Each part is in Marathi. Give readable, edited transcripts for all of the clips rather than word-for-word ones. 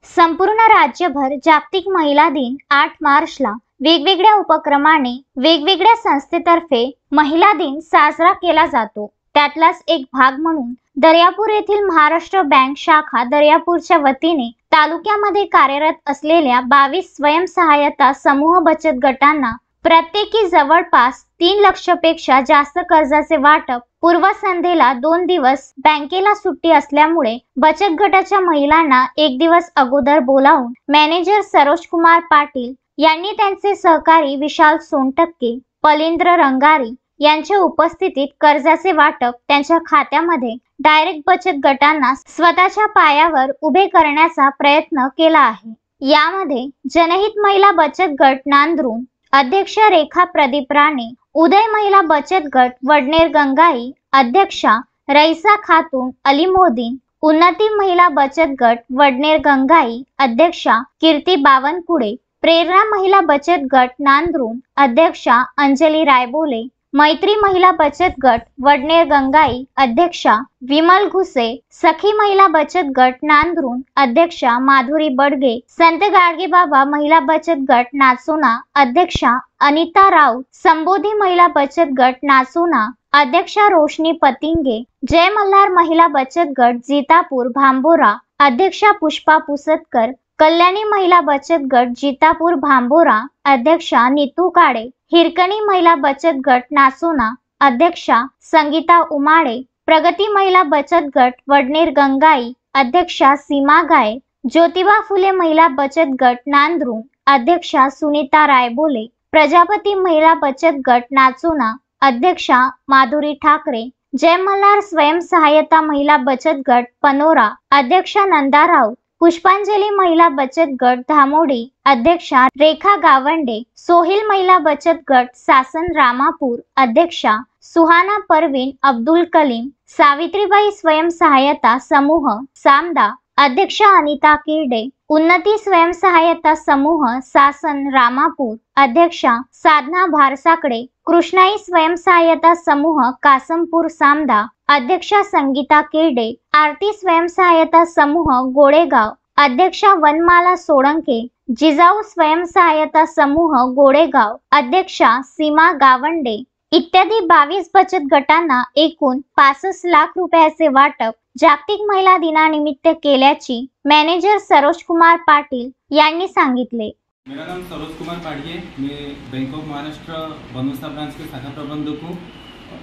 संपूर्ण राज्यभर जागतिक महिला दिन 8 मार्चला वेगवेगळ्या उपक्रमाने वेगवेगळ्या संस्थेतर्फे महिला दिन साजरा केला जातो। त्यातलाच एक भाग म्हणून दर्यापूर येथील महाराष्ट्र बँक शाखा दर्यापूरच्या वतीने तालुक्यामध्ये कार्यरत असलेल्या 22 स्वयंसहायता समूह बचत गटांना प्रत्येकी जवळपास 3 लाखापेक्षा जास्त कर्जाचे वाटप पूर्वसंध्येला 2 दिवस बँकेला सुट्टी असल्यामुळे बचत गटाच्या महिलांना 1 दिवस अगोदर बोलावून मॅनेजर सरोज कुमार पाटील यांनी त्यांचे सहकारी विशाल सोनटक्के, पलिंद्र रंगारी यांच्या उपस्थितीत कर्जाचे वाटप त्यांच्या खात्यामध्ये डायरेक्ट बचत गटांना स्वतःच्या पायावर उभे करण्याचा प्रयत्न केला आहे। यामध्ये जनहित महिला बचत गट नांदरून अध्यक्ष रेखा प्रदीप राणे, उदय महिला बचत गट वडनेर गंगाई अध्यक्षा रईसा खातून अलीमोदीन, उन्नती महिला बचत गट वडनेर गंगाई अध्यक्षा कीर्ती बावनकुळे, प्रेरणा महिला बचत गट नांदरून अध्यक्षा अंजली रायबोले, मैत्री महिला बचत गट वडनेर गंगाई अध्यक्षा विमल घुसे, सखी महिला बचत गट नांदरून अध्यक्षा माधुरी बडगे, संत गाडगेबाबा महिला बचत गट नाचोना अध्यक्षा अनिता राऊत, संबोधी महिला बचत गट नाचोना अध्यक्षा रोशनी पतिंगे, जय मल्हार महिला बचत गट जीतापूर भांबोरा अध्यक्षा पुष्पा पुसतकर, कल्याणी महिला बचत गट जीतापूर भांबोरा अध्यक्षा नीतू काळे, हिरकणी महिला बचत गट नाचोना अध्यक्षा संगीता उमाळे, प्रगती महिला बचत गट वडनेर गंगाई अध्यक्षा सीमा गाय, ज्योतिबा फुले महिला बचत गट नांदरून अध्यक्षा सुनीता रायबोले, प्रजापती महिला बचत गट नाचोना अध्यक्षा माधुरी ठाकरे, जय मल्हार स्वयंसहायता महिला बचत गट पनोरा अध्यक्षा नंदा राऊत, पुष्पांजली महिला बचत गट धामोडी अध्यक्षा रेखा गावंडे, सोहिल महिला बचत गट सासन रामापूर अध्यक्षा सुहाना परवीन अब्दुल कलीम, सावित्रीबाई स्वयंसहायता समूह सामदा अध्यक्षा अनिता किरडे, उन्नती स्वयंसहायता समूह सासन रामापूर अध्यक्षा साधना भारसाकडे, कृष्णाई स्वयंसहायता समूह कासमपूर सामदा अध्यक्षा संगीता किरडे, आरती स्वयंसहायता समूह गोडेगाव अध्यक्षा वनमाला सोळंके, जिजाऊ स्वयंसहायता समूह गोडेगाव अध्यक्षा सीमा गावंडे इत्यादी 22 बचत गटांना एकूण 65 लाख रुपयाचे वाटप जागतिक महिला दिनानिमित्त केल्याची मॅनेजर सरोज कुमार पाटील यांनी सांगितले। मेरा नाम सरोज कुमार पाटिल है। मैं bank of Maharashtra Banbasa branch के शाखा प्रबंधक हूँ।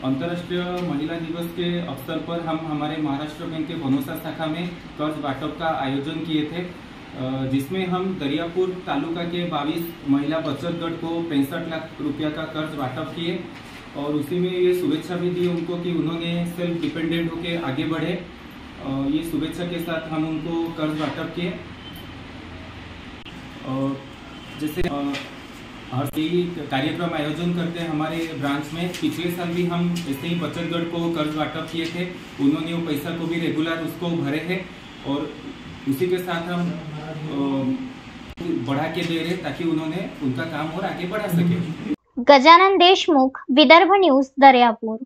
अंतर्राष्ट्रीय महिला दिवस के अवसर पर हम हमारे महाराष्ट्र बैंक के बनवसा शाखा में कर्ज वाटप का आयोजन किए थे, जिसमें हम दरियापुर तालुका के 22 महिला बचत गट को 65 लाख रुपया का कर्ज वाटप किए और उसी में ये शुभेच्छा भी दी उनको कि उन्होंने सेल्फ डिपेंडेंट होकर आगे बढ़े। ये शुभेच्छा के साथ हम उनको कर्ज वाटप किए। जैसे हर यही कार्यक्रम आयोजन करते हैं हमारे ब्रांच में। पिछले साल भी हम ऐसे ही बचत गट को कर्ज वाटप किए थे, उन्होंने वो पैसा को भी रेगुलर उसको भरे हैं और उसी के साथ हम बढ़ा के दे रहे ताकि उन्होंने उनका काम और आगे बढ़ा सके। गजानन देशमुख, विदर्भ न्यूज, दर्यापूर।